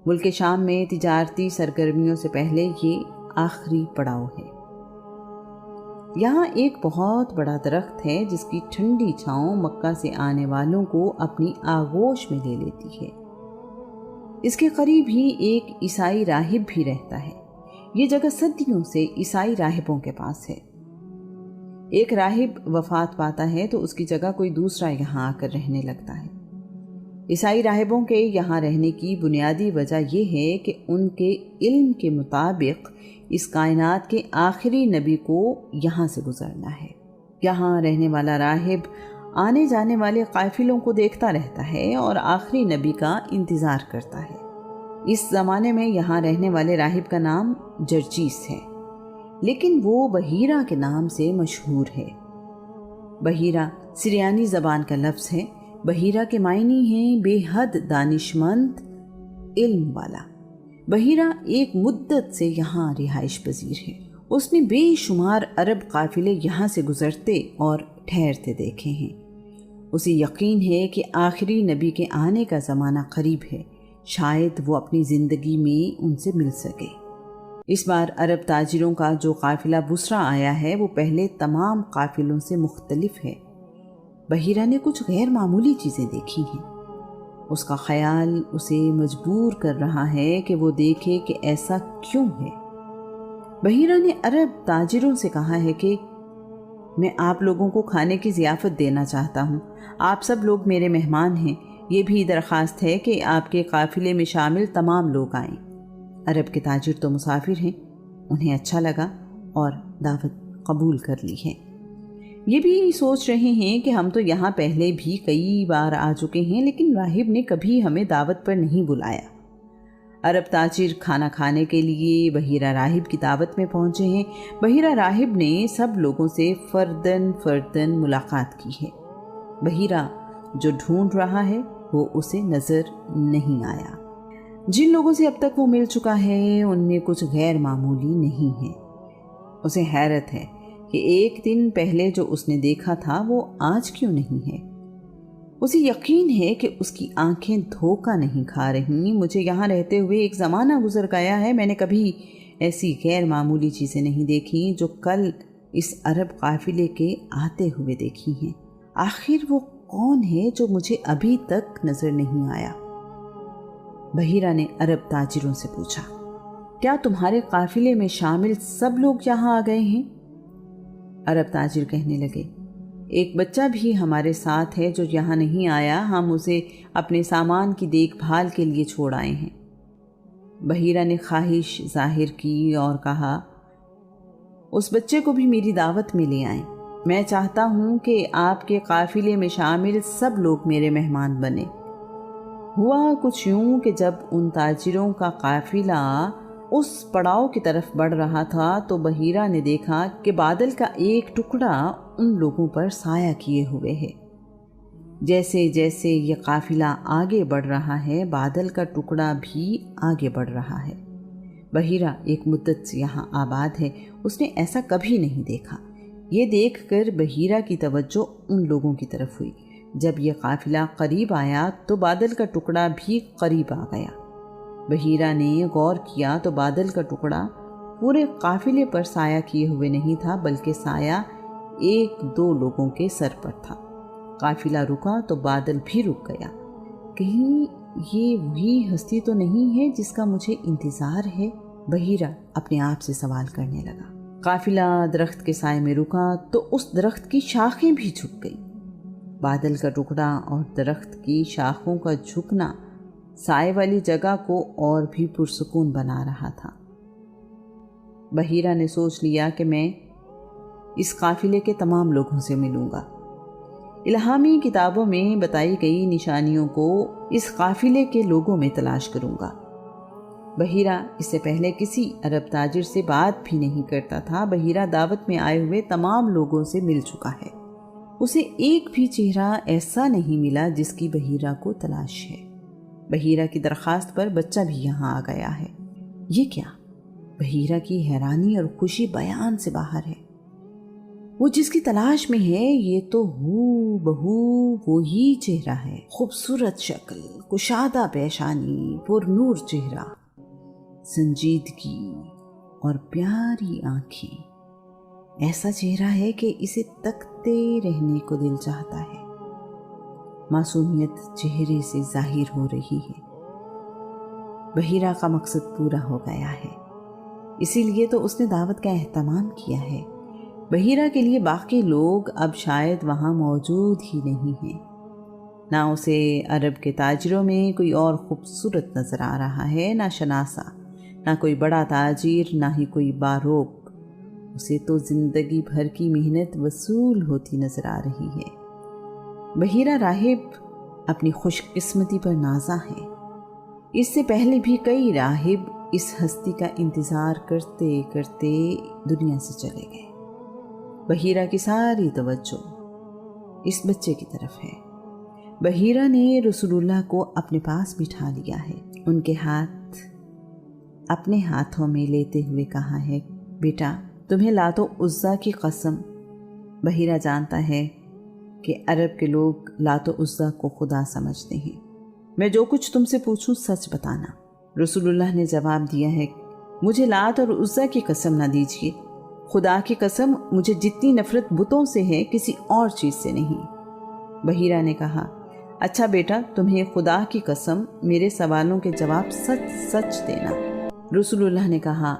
ملک شام میں تجارتی سرگرمیوں سے پہلے یہ آخری پڑاؤ ہے۔ یہاں ایک بہت بڑا درخت ہے جس کی ٹھنڈی چھاؤں مکہ سے آنے والوں کو اپنی آغوش میں لے لیتی ہے۔ اس کے قریب ہی ایک عیسائی راہب بھی رہتا ہے۔ یہ جگہ صدیوں سے عیسائی راہبوں کے پاس ہے۔ ایک راہب وفات پاتا ہے تو اس کی جگہ کوئی دوسرا یہاں آ کر رہنے لگتا ہے۔ عیسائی راہبوں کے یہاں رہنے کی بنیادی وجہ یہ ہے کہ ان کے علم کے مطابق اس کائنات کے آخری نبی کو یہاں سے گزرنا ہے۔ یہاں رہنے والا راہب آنے جانے والے قافلوں کو دیکھتا رہتا ہے اور آخری نبی کا انتظار کرتا ہے۔ اس زمانے میں یہاں رہنے والے راہب کا نام جرجیس ہے، لیکن وہ بحیرہ کے نام سے مشہور ہے۔ بحیرہ سریانی زبان کا لفظ ہے۔ بحیرہ کے معنی ہیں بے حد دانشمند، علم والا۔ بحیرہ ایک مدت سے یہاں رہائش پذیر ہے۔ اس نے بے شمار عرب قافلے یہاں سے گزرتے اور ٹھہرتے دیکھے ہیں۔ اسے یقین ہے کہ آخری نبی کے آنے کا زمانہ قریب ہے، شاید وہ اپنی زندگی میں ان سے مل سکے۔ اس بار عرب تاجروں کا جو قافلہ بصرہ آیا ہے وہ پہلے تمام قافلوں سے مختلف ہے۔ بحیرہ نے کچھ غیر معمولی چیزیں دیکھی ہیں۔ اس کا خیال اسے مجبور کر رہا ہے کہ وہ دیکھے کہ ایسا کیوں ہے۔ بحیرہ نے عرب تاجروں سے کہا ہے کہ میں آپ لوگوں کو کھانے کی ضیافت دینا چاہتا ہوں۔ آپ سب لوگ میرے مہمان ہیں۔ یہ بھی درخواست ہے کہ آپ کے قافلے میں شامل تمام لوگ آئیں۔ عرب کے تاجر تو مسافر ہیں، انہیں اچھا لگا اور دعوت قبول کر لی ہے۔ یہ بھی سوچ رہے ہیں کہ ہم تو یہاں پہلے بھی کئی بار آ چکے ہیں، لیکن راہب نے کبھی ہمیں دعوت پر نہیں بلایا۔ عرب تاجر کھانا کھانے کے لیے بحیرہ راہب کی دعوت میں پہنچے ہیں۔ بحیرہ راہب نے سب لوگوں سے فردن فردن ملاقات کی ہے۔ بحیرہ جو ڈھونڈ رہا ہے وہ اسے نظر نہیں آیا۔ جن لوگوں سے اب تک وہ مل چکا ہے ان میں کچھ غیر معمولی نہیں ہے۔ اسے حیرت ہے کہ ایک دن پہلے جو اس نے دیکھا تھا وہ آج کیوں نہیں ہے۔ اسے یقین ہے کہ اس کی آنکھیں دھوکہ نہیں کھا رہی۔ مجھے یہاں رہتے ہوئے ایک زمانہ گزر گیا ہے، میں نے کبھی ایسی غیر معمولی چیزیں نہیں دیکھی جو کل اس عرب قافلے کے آتے ہوئے دیکھی ہیں۔ آخر وہ کون ہے جو مجھے ابھی تک نظر نہیں آیا؟ بحیرہ نے عرب تاجروں سے پوچھا، کیا تمہارے قافلے میں شامل سب لوگ یہاں آ گئے ہیں؟ عرب تاجر کہنے لگے، ایک بچہ بھی ہمارے ساتھ ہے جو یہاں نہیں آیا، ہم اسے اپنے سامان کی دیکھ بھال کے لیے چھوڑ آئے ہیں۔ بحیرہ نے خواہش ظاہر کی اور کہا، اس بچے کو بھی میری دعوت میں لے آئیں۔ میں چاہتا ہوں کہ آپ کے قافلے میں شامل سب لوگ میرے مہمان بنے۔ ہوا کچھ یوں کہ جب ان تاجروں کا قافلہ اس پڑاؤ کی طرف بڑھ رہا تھا تو بحیرہ نے دیکھا کہ بادل کا ایک ٹکڑا ان لوگوں پر سایہ کیے ہوئے ہے۔ جیسے جیسے یہ قافلہ آگے بڑھ رہا ہے بادل کا ٹکڑا بھی آگے بڑھ رہا ہے۔ بحیرہ ایک مدت سے یہاں آباد ہے، اس نے ایسا کبھی نہیں دیکھا۔ یہ دیکھ کر بحیرہ کی توجہ ان لوگوں کی طرف ہوئی۔ جب یہ قافلہ قریب آیا تو بادل کا ٹکڑا بھی قریب آ گیا۔ بحیرہ نے غور کیا تو بادل کا ٹکڑا پورے قافلے پر سایہ کیے ہوئے نہیں تھا، بلکہ سایہ ایک دو لوگوں کے سر پر تھا۔ قافلہ رکا تو بادل بھی رک گیا۔ کہیں یہ وہی ہستی تو نہیں ہے جس کا مجھے انتظار ہے؟ بحیرہ اپنے آپ سے سوال کرنے لگا۔ قافلہ درخت کے سائے میں رکا تو اس درخت کی شاخیں بھی جھک گئیں۔ بادل کا ٹکڑا اور درخت کی شاخوں کا جھکنا سائے والی جگہ کو اور بھی پرسکون بنا رہا تھا۔ بحیرہ نے سوچ لیا کہ میں اس قافلے کے تمام لوگوں سے ملوں گا۔ الہامی کتابوں میں بتائی گئی نشانیوں کو اس قافلے کے لوگوں میں تلاش کروں گا۔ بحیرہ اس سے پہلے کسی عرب تاجر سے بات بھی نہیں کرتا تھا۔ بحیرہ دعوت میں آئے ہوئے تمام لوگوں سے مل چکا ہے۔ اسے ایک بھی چہرہ ایسا نہیں ملا جس کی بحیرہ کو تلاش ہے۔ بحیرہ کی درخواست پر بچہ بھی یہاں آ گیا ہے۔ یہ کیا؟ بحیرہ کی حیرانی اور خوشی بیان سے باہر ہے۔ وہ جس کی تلاش میں ہے یہ تو ہو بہو وہی چہرہ ہے، خوبصورت شکل، کشادہ پیشانی، پر نور چہرہ، سنجیدگی اور پیاری آنکھیں، ایسا چہرہ ہے کہ اسے تکتے رہنے کو دل چاہتا ہے۔ معصومیت چہرے سے ظاہر ہو رہی ہے۔ بحیرہ کا مقصد پورا ہو گیا ہے، اسی لیے تو اس نے دعوت کا اہتمام کیا ہے۔ بحیرہ کے لیے باقی لوگ اب شاید وہاں موجود ہی نہیں ہیں، نہ اسے عرب کے تاجروں میں کوئی اور خوبصورت نظر آ رہا ہے، نہ شناسا، نہ کوئی بڑا تاجر، نہ ہی کوئی باروک۔ اسے تو زندگی بھر کی محنت وصول ہوتی نظر آ رہی ہے۔ بحیرہ راہب اپنی خوش قسمتی پر نازاں ہے۔ اس سے پہلے بھی کئی راہب اس ہستی کا انتظار کرتے کرتے دنیا سے چلے گئے۔ بحیرہ کی ساری توجہ اس بچے کی طرف ہے۔ بحیرہ نے رسول اللہ کو اپنے پاس بٹھا لیا ہے، ان کے ہاتھ اپنے ہاتھوں میں لیتے ہوئے کہا ہے، بیٹا تمہیں لات و عزیٰ کی قسم۔ بحیرہ جانتا ہے کہ عرب کے لوگ لات و عزیٰ کو خدا سمجھتے ہیں۔ میں جو کچھ تم سے پوچھوں سچ بتانا۔ رسول اللہ نے جواب دیا ہے، مجھے لات اور عزیٰ کی قسم نہ دیجیے، خدا کی قسم مجھے جتنی نفرت بتوں سے ہے کسی اور چیز سے نہیں۔ بحیرہ نے کہا، اچھا بیٹا تمہیں خدا کی قسم میرے سوالوں کے جواب سچ سچ دینا۔ رسول اللہ نے کہا،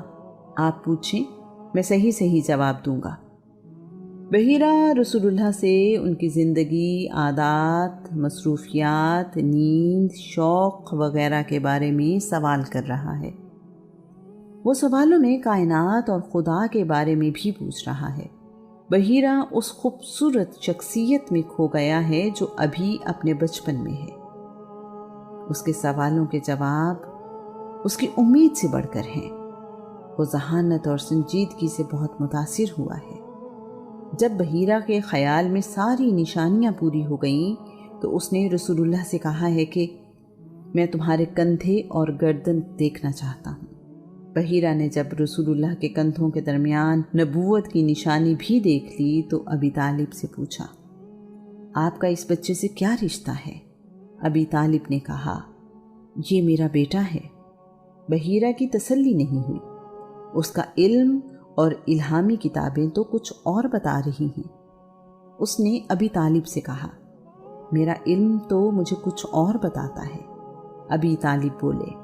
آپ پوچھیں میں صحیح صحیح جواب دوں گا۔ بحیرہ رسول اللہ سے ان کی زندگی، عادات، مصروفیات، نیند، شوق وغیرہ کے بارے میں سوال کر رہا ہے۔ وہ سوالوں میں کائنات اور خدا کے بارے میں بھی پوچھ رہا ہے۔ بحیرہ اس خوبصورت شخصیت میں کھو گیا ہے جو ابھی اپنے بچپن میں ہے۔ اس کے سوالوں کے جواب اس کی امید سے بڑھ کر ہیں۔ وہ ذہانت اور سنجیدگی سے بہت متاثر ہوا ہے۔ جب بحیرہ کے خیال میں ساری نشانیاں پوری ہو گئیں تو اس نے رسول اللہ سے کہا ہے کہ میں تمہارے کندھے اور گردن دیکھنا چاہتا ہوں۔ بحیرہ نے جب رسول اللہ کے کندھوں کے درمیان نبوت کی نشانی بھی دیکھ لی تو ابی طالب سے پوچھا، آپ کا اس بچے سے کیا رشتہ ہے؟ ابی طالب نے کہا، یہ میرا بیٹا ہے۔ بحیرہ کی تسلی نہیں ہوئی۔ اس کا علم اور الہامی کتابیں تو کچھ اور بتا رہی ہیں۔ اس نے ابی طالب سے کہا، میرا علم تو مجھے کچھ اور بتاتا ہے۔ ابی طالب بولے،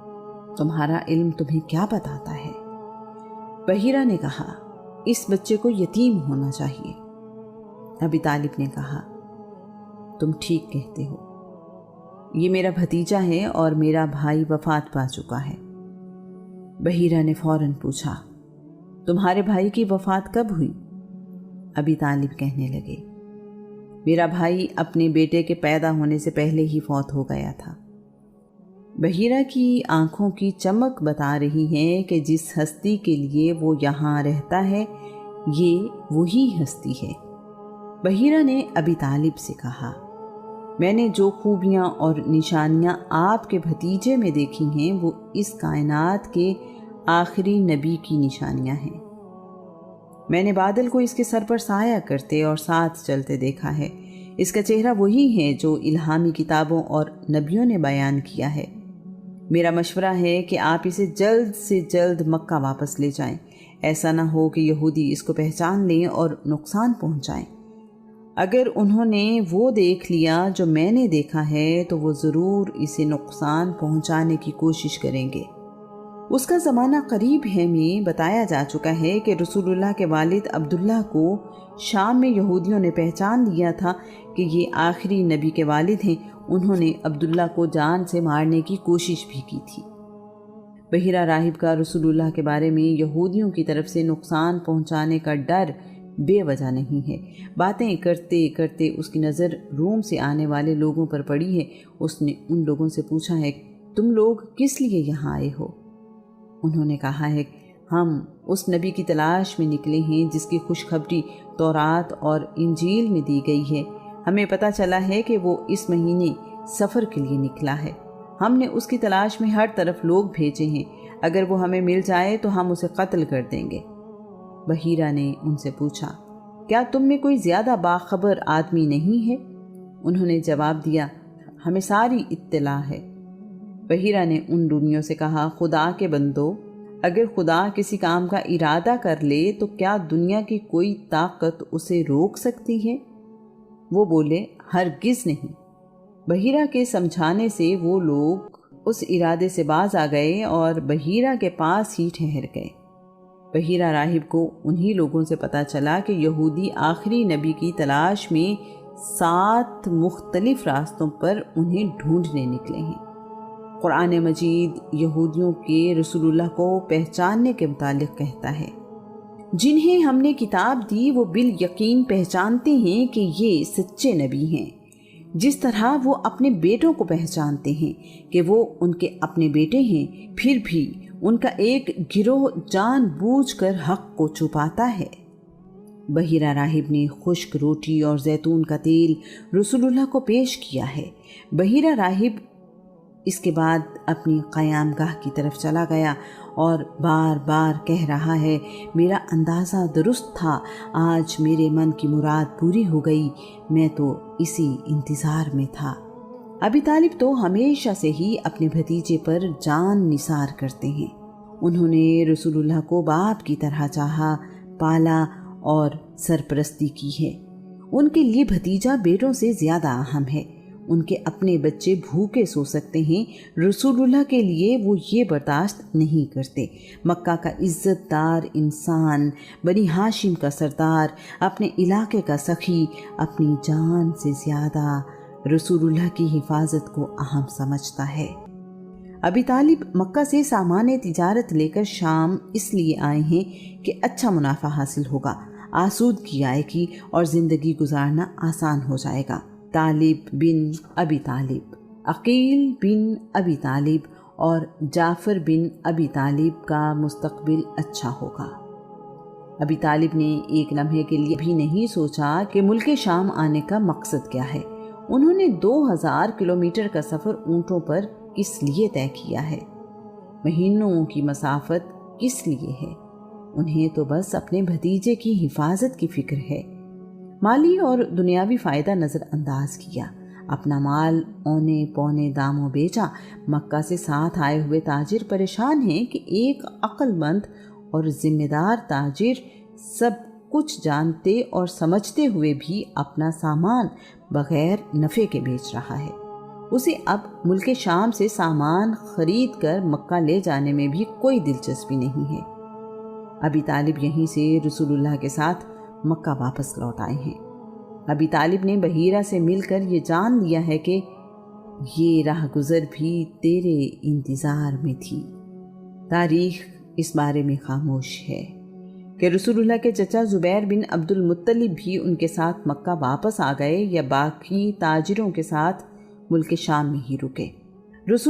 تمہارا علم تمہیں کیا بتاتا ہے؟ بحیرہ نے کہا، اس بچے کو یتیم ہونا چاہیے۔ ابی طالب نے کہا، تم ٹھیک کہتے ہو، یہ میرا بھتیجا ہے اور میرا بھائی وفات پا چکا ہے۔ بحیرہ نے فوراً پوچھا، تمہارے بھائی کی وفات کب ہوئی؟ ابی طالب کہنے لگے، میرا بھائی اپنے بیٹے کے پیدا ہونے سے پہلے ہی فوت ہو گیا تھا۔ بحیرہ کی آنکھوں کی چمک بتا رہی ہے کہ جس ہستی کے لیے وہ یہاں رہتا ہے یہ وہی ہستی ہے۔ بحیرہ نے ابی طالب سے کہا، میں نے جو خوبیاں اور نشانیاں آپ کے بھتیجے میں دیکھی ہیں وہ اس کائنات کے آخری نبی کی نشانیاں ہیں۔ میں نے بادل کو اس کے سر پر سایہ کرتے اور ساتھ چلتے دیکھا ہے۔ اس کا چہرہ وہی ہے جو الہامی کتابوں اور نبیوں نے بیان کیا ہے۔ میرا مشورہ ہے کہ آپ اسے جلد سے جلد مکہ واپس لے جائیں، ایسا نہ ہو کہ یہودی اس کو پہچان لیں اور نقصان پہنچائیں۔ اگر انہوں نے وہ دیکھ لیا جو میں نے دیکھا ہے تو وہ ضرور اسے نقصان پہنچانے کی کوشش کریں گے۔ اس کا زمانہ قریب ہے میں بتایا جا چکا ہے کہ رسول اللہ کے والد عبداللہ کو شام میں یہودیوں نے پہچان لیا تھا کہ یہ آخری نبی کے والد ہیں۔ انہوں نے عبداللہ کو جان سے مارنے کی کوشش بھی کی تھی۔ بحیرہ راہب کا رسول اللہ کے بارے میں یہودیوں کی طرف سے نقصان پہنچانے کا ڈر بے وجہ نہیں ہے۔ باتیں کرتے کرتے اس کی نظر روم سے آنے والے لوگوں پر پڑی ہے۔ اس نے ان لوگوں سے پوچھا ہے، تم لوگ کس لیے یہاں آئے ہو؟ انہوں نے کہا ہے، ہم اس نبی کی تلاش میں نکلے ہیں جس کی خوشخبری تورات اور انجیل میں دی گئی ہے۔ ہمیں پتہ چلا ہے کہ وہ اس مہینے سفر کے لیے نکلا ہے۔ ہم نے اس کی تلاش میں ہر طرف لوگ بھیجے ہیں۔ اگر وہ ہمیں مل جائے تو ہم اسے قتل کر دیں گے۔ بحیرہ نے ان سے پوچھا، کیا تم میں کوئی زیادہ باخبر آدمی نہیں ہے؟ انہوں نے جواب دیا، ہمیں ساری اطلاع ہے۔ بحیرہ نے ان رومیوں سے کہا، خدا کے بندو، اگر خدا کسی کام کا ارادہ کر لے تو کیا دنیا کی کوئی طاقت اسے روک سکتی ہے؟ وہ بولے، ہرگز نہیں۔ بحیرہ کے سمجھانے سے وہ لوگ اس ارادے سے باز آ گئے اور بحیرہ کے پاس ہی ٹھہر گئے۔ بحیرہ راہب کو انہی لوگوں سے پتہ چلا کہ یہودی آخری نبی کی تلاش میں 7 مختلف راستوں پر انہیں ڈھونڈنے نکلے ہیں۔ قرآن مجید یہودیوں کے رسول اللہ کو پہچاننے کے متعلق کہتا ہے، جنہیں ہم نے کتاب دی وہ بالیقین پہچانتے ہیں کہ یہ سچے نبی ہیں، جس طرح وہ اپنے بیٹوں کو پہچانتے ہیں کہ وہ ان کے اپنے بیٹے ہیں۔ پھر بھی ان کا ایک گروہ جان بوجھ کر حق کو چھپاتا ہے۔ بحیرہ راہب نے خشک روٹی اور زیتون کا تیل رسول اللہ کو پیش کیا ہے۔ بحیرہ راہب اس کے بعد اپنی قیام گاہ کی طرف چلا گیا اور بار بار کہہ رہا ہے، میرا اندازہ درست تھا، آج میرے من کی مراد پوری ہو گئی، میں تو اسی انتظار میں تھا۔ ابی طالب تو ہمیشہ سے ہی اپنے بھتیجے پر جان نثار کرتے ہیں۔ انہوں نے رسول اللہ کو باپ کی طرح چاہا، پالا اور سرپرستی کی ہے۔ ان کے لیے بھتیجا بیٹوں سے زیادہ اہم ہے۔ ان کے اپنے بچے بھوکے سو سکتے ہیں، رسول اللہ کے لیے وہ یہ برداشت نہیں کرتے۔ مکہ کا عزت دار انسان، بنی ہاشم کا سردار، اپنے علاقے کا سخی، اپنی جان سے زیادہ رسول اللہ کی حفاظت کو اہم سمجھتا ہے۔ ابی طالب مکہ سے سامان تجارت لے کر شام اس لیے آئے ہیں کہ اچھا منافع حاصل ہوگا، آسودگی آئے گی اور زندگی گزارنا آسان ہو جائے گا۔ طالب بن ابی طالب، عقیل بن ابی طالب اور جعفر بن ابی طالب کا مستقبل اچھا ہوگا۔ ابی طالب نے ایک لمحے کے لیے بھی نہیں سوچا کہ ملک شام آنے کا مقصد کیا ہے۔ انہوں نے 2000 کلومیٹر کا سفر اونٹوں پر کس لیے طے کیا ہے؟ مہینوں کی مسافت کس لیے ہے؟ انہیں تو بس اپنے بھتیجے کی حفاظت کی فکر ہے۔ مالی اور دنیاوی فائدہ نظر انداز کیا، اپنا مال اونے پونے داموں بیچا۔ مکہ سے ساتھ آئے ہوئے تاجر پریشان ہیں کہ ایک عقل مند اور ذمہ دار تاجر سب کچھ جانتے اور سمجھتے ہوئے بھی اپنا سامان بغیر نفع کے بیچ رہا ہے۔ اسے اب ملک شام سے سامان خرید کر مکہ لے جانے میں بھی کوئی دلچسپی نہیں ہے۔ ابی طالب یہیں سے رسول اللہ کے ساتھ مکہ واپس لوٹ آئے ہیں۔ ابی طالب نے بحیرہ سے مل کر یہ جان لیا ہے کہ یہ راہ گزر بھی تیرے انتظار میں تھی۔ تاریخ اس بارے میں خاموش ہے کہ رسول اللہ کے چچا زبیر بن عبد المطلب بھی ان کے ساتھ مکہ واپس آ گئے یا باقی تاجروں کے ساتھ ملک شام میں ہی رکے۔ رسول